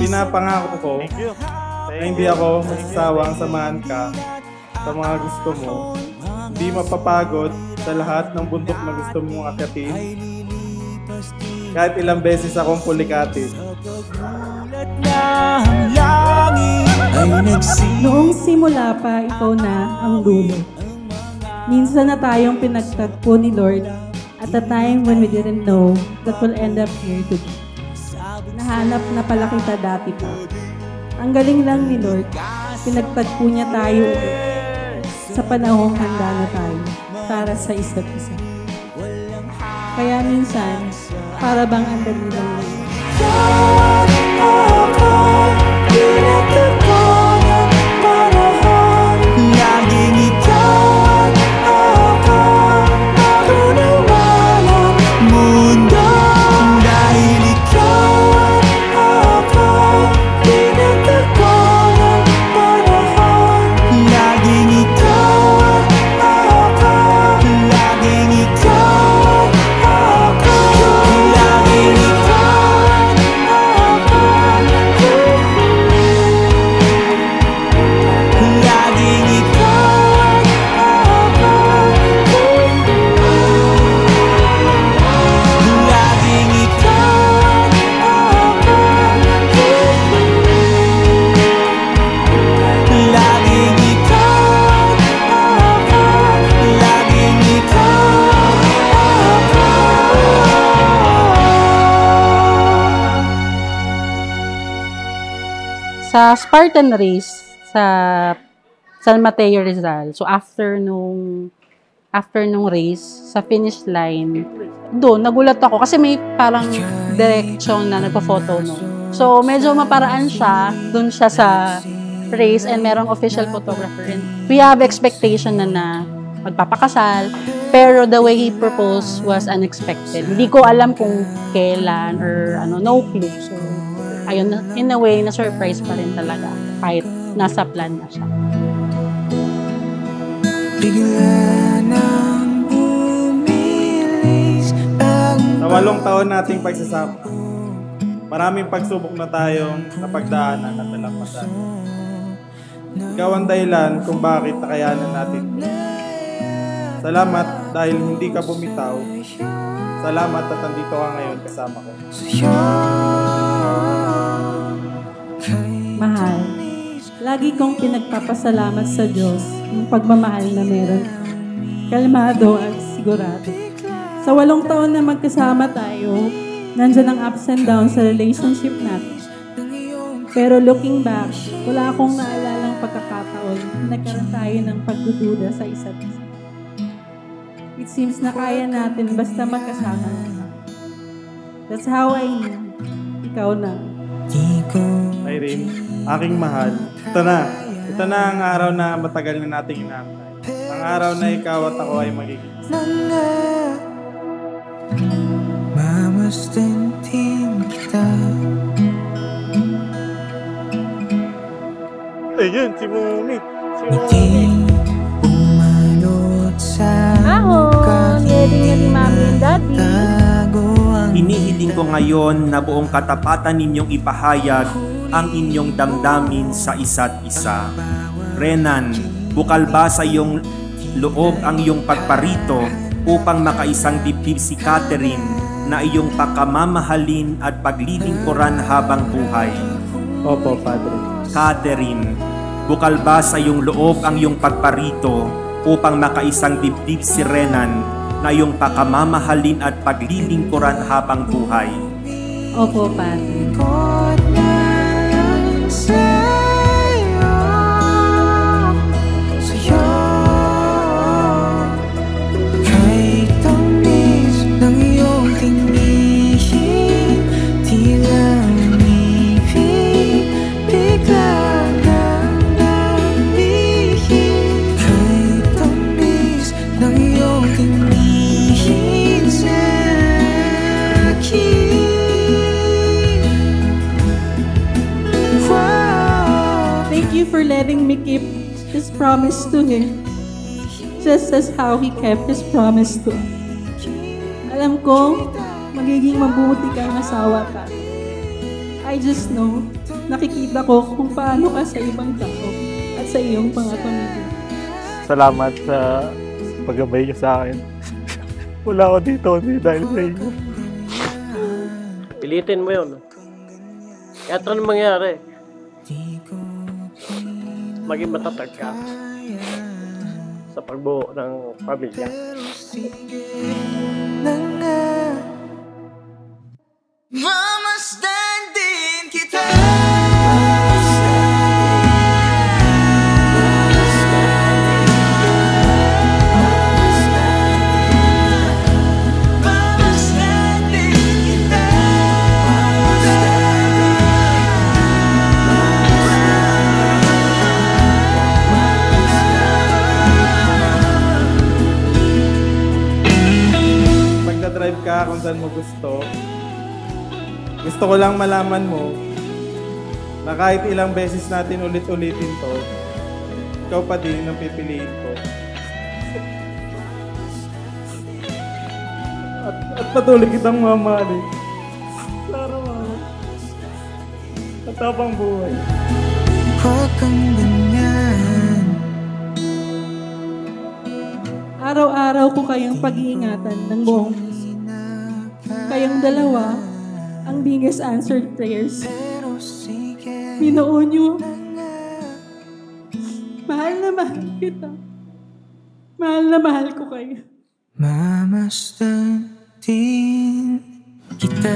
Pinapangako ko na hindi ako magsasawang samahan ka sa mga gusto mo. Hindi mapapagod sa lahat ng bundok na gusto mong akyatin. Kahit ilang beses akong pulikatin. Noong simula pa, ikaw na ang dulo. Minsan na tayong pinagtagpo ni Lord at a time when we didn't know that we'll end up here today. Nahanap na pala kita dati pa. Ang galing lang ni Lord, pinagtagpo niya tayo sa panahong handa na tayo para sa isa't isa. Kaya minsan, para bang ang dali lang lang. Laging ikaw ako, ako naman ang mundo. Dahil ikaw ako, pinagtagpo ng panahon. Laging ikaw ako, laging ikaw ako, laging ikaw ako, laging ikaw ako, laging ikaw ako, laging ikaw ako, laging ikaw ako. Sa Spartan race sa San Mateo Rizal. So after nung race sa finish line, doon nagulat ako kasi may parang direction na nagpo-photo no. So medyo maparaan siya, doon siya sa race and merong official photographer. And we have expectation na magpapakasal, pero the way he proposed was unexpected. Hindi ko alam kung kailan or no clue. So ayun, in a way, na-surprise pa rin talaga kahit nasa plan na siya. Sa 8 taon nating pagsasama, maraming pagsubok na tayong napagdaanan at nalampasan. Ikaw ang dahilan kung bakit nakayanan natin. Salamat dahil hindi ka bumitaw. Salamat at nandito ka ngayon kasama ko. Mahal, lagi kong pinagpapasalamat sa Diyos ng pagmamahal na meron. Kalmado at sigurado. Sa 8 taon na magkasama tayo, nandyan ang ups and downs sa relationship natin. Pero looking back, wala akong naalalang pagkakataon na nagkaroon tayo ng pagdududa sa isa't isa. It seems na kaya natin basta magkasama na. That's how I knew ikaw na. Irene, aking mahal, ito na ang araw na matagal na nating inaantay. Ang araw na ikaw at ako ay magiging. Mamasdan din kita. Ayun, si Mumit. Umalot sa Ahon! Ready na ni Mami and Daddy. Inihiling ko ngayon na buong katapatan ninyong ipahayag ang inyong damdamin sa isa't isa. Renan, bukal ba sa iyong loob ang iyong pagparito upang makaisang dibdib si Catherine na iyong pakamamahalin at paglilingkuran habang buhay? Opo, Padre. Catherine, bukal ba sa iyong loob ang iyong pagparito upang makaisang dibdib si Renan na iyong pakamamahalin at paglilingkuran habang buhay? Opo, Padre. For letting me keep his promise to him, just as how he kept his promise to us. Alam ko, magiging mabuti kang asawa pa. I just know, nakikita ko kung paano ka sa ibang tao at sa iyong mga pamilya. Salamat sa paggabay niyo sa akin. Wala ako dito hindi dahil sa inyo. Pilitin mo yun. Kahit anong mangyari, maging matatag ka sa pagbuo ng pamilya. Mamasdan din kita. Mamasdan din kita. Pagdadrive ka kung saan mo gusto ko lang malaman mo na kahit ilang beses natin ulit-ulitin to, ikaw pa din ang pipiliin ko. At patuloy kitang mamahalin sa araw-araw at habang buhay. Huwag kang ganyan. Araw-araw ko kayong pag-iingatan ng buong puso. Kayong dalawa, ang biggest answered prayers. Pero sige Binuo niyo. Mahal na mahal kita. Mahal na mahal ko kayo. Mamasdan din kita.